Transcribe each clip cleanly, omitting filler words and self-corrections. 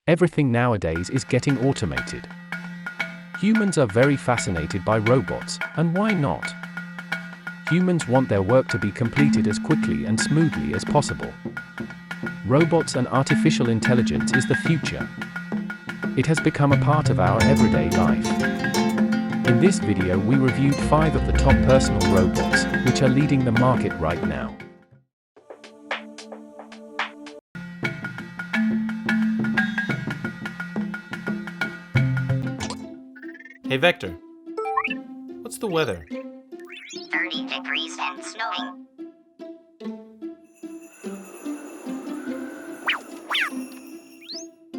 Everything nowadays is getting automated. Humans are very fascinated by robots, and why not? Humans want their work to be completed as quickly and smoothly as possible. Robots and artificial intelligence is the future. It has become a part of our everyday life. In this video we reviewed 5 of the top personal robots, which are leading the market right now. Hey Vector, what's the weather? 30 degrees and snowing.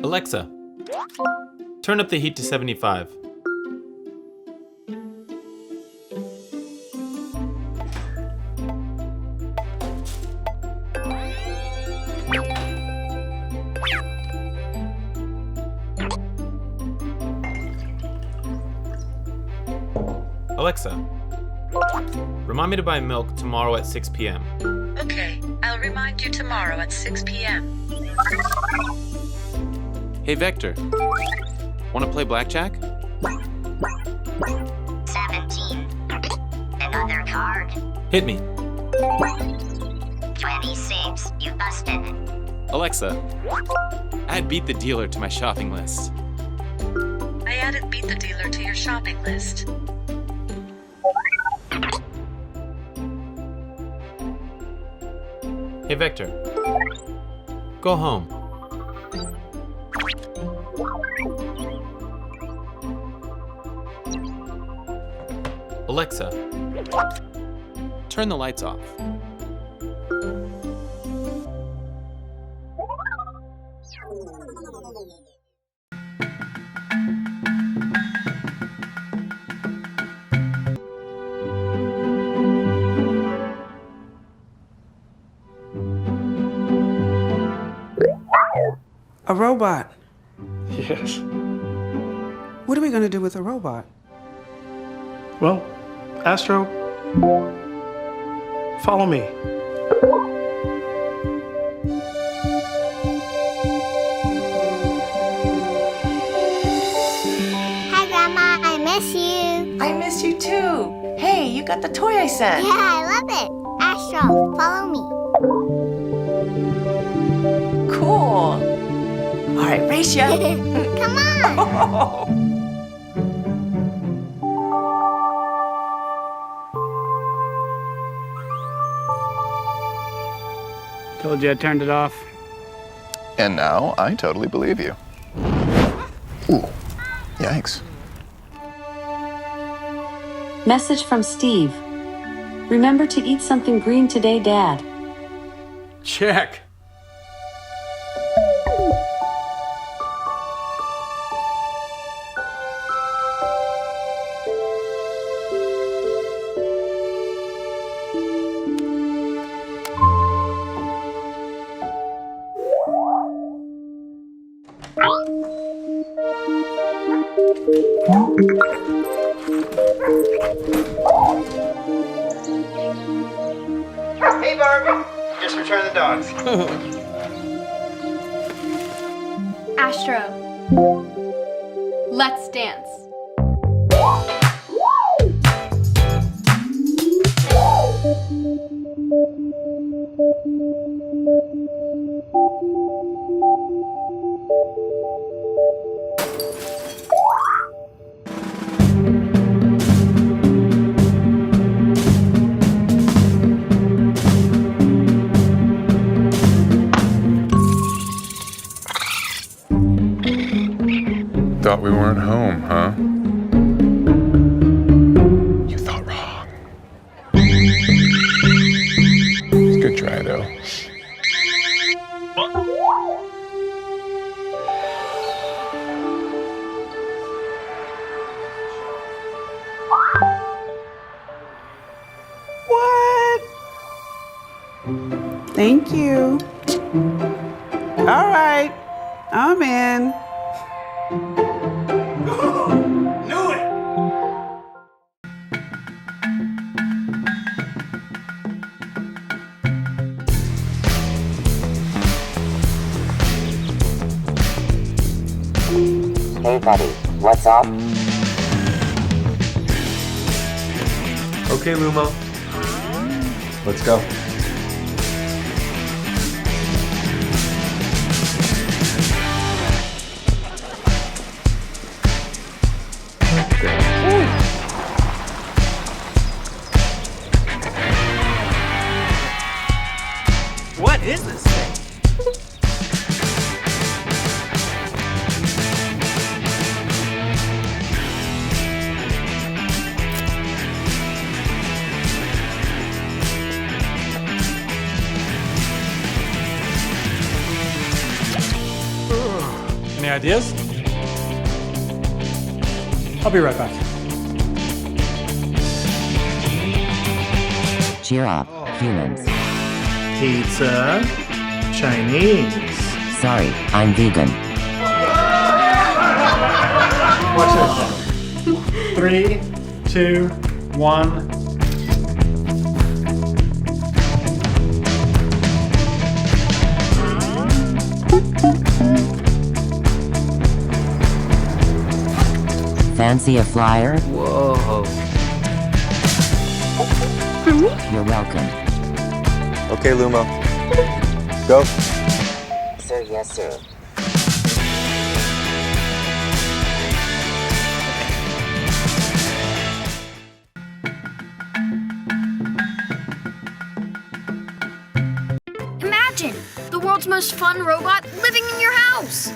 Alexa, turn up the heat to 75. Alexa, remind me to buy milk tomorrow at 6 p.m. Okay, I'll remind you tomorrow at 6 p.m. Hey Vector, want to play blackjack? 17. Another card. Hit me. 26. You busted. Alexa, add Beat the Dealer to my shopping list. I added Beat the Dealer to your shopping list. Hey Vector, go home. Alexa, turn the lights off. A robot. Yes. What are we going to do with a robot? Well, Astro, follow me. Hi, Grandma. I miss you. I miss you too. Hey, you got the toy I sent. Yeah, I love it. Astro, follow me. Cool. All right, race ya. Come on. Told you I turned it off. And now I totally believe you. Ooh, yikes. Message from Steve. Remember to eat something green today, Dad. Check. Hey, Barbie. Just return the dogs. Astro, let's dance. Thought we weren't home, huh? You thought wrong. Good try, though. What? Thank you. All right, I'm in. Knew it! Hey buddy, what's up? Okay, Lumo. Let's go. What is this thing? Any ideas? I'll be right back. Cheer up, humans. Pizza, Chinese. Sorry, I'm vegan. Watch this. 3, 2, 1. Fancy a flyer? Whoa. You're welcome. Okay, Lumo. Go. Sir, yes, sir. Imagine the world's most fun robot living in your house.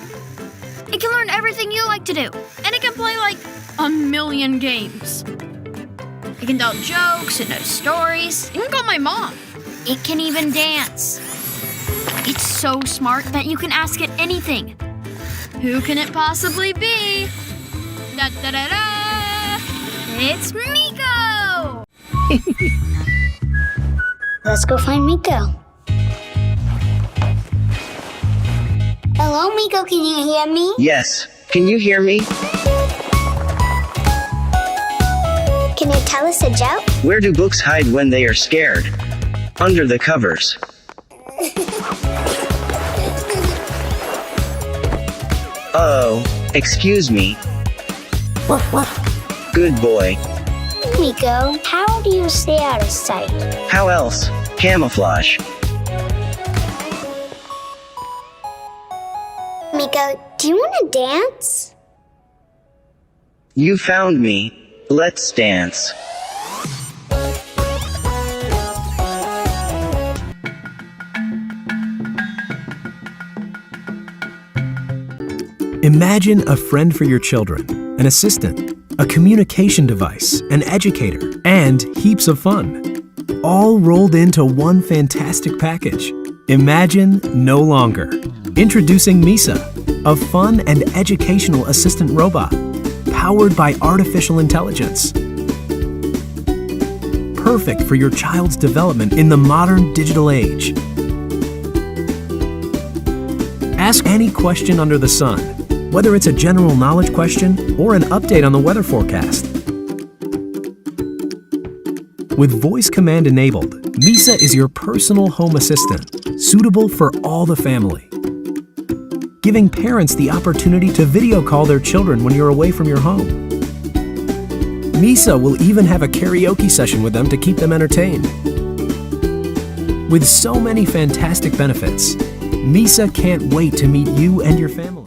It can learn everything you like to do, and it can play like a million games. It can tell jokes and know stories. It can call my mom. It can even dance. It's so smart that you can ask it anything. Who can it possibly be? Da da da da! It's Miko! Let's go find Miko. Hello, Miko, can you hear me? Yes. Can you hear me? Can you tell us a joke? Where do books hide when they are scared? Under the covers. Oh, excuse me. Good boy. Miko, how do you stay out of sight? How else? Camouflage. Miko, do you want to dance? You found me. Let's dance. Imagine a friend for your children, an assistant, a communication device, an educator, and heaps of fun. All rolled into one fantastic package. Imagine no longer. Introducing Misa, a fun and educational assistant robot, powered by artificial intelligence. Perfect for your child's development in the modern digital age. Ask any question under the sun, whether it's a general knowledge question or an update on the weather forecast. With voice command enabled, Misa is your personal home assistant, suitable for all the family. Giving parents the opportunity to video call their children when you're away from your home. Misa will even have a karaoke session with them to keep them entertained. With so many fantastic benefits, Misa can't wait to meet you and your family.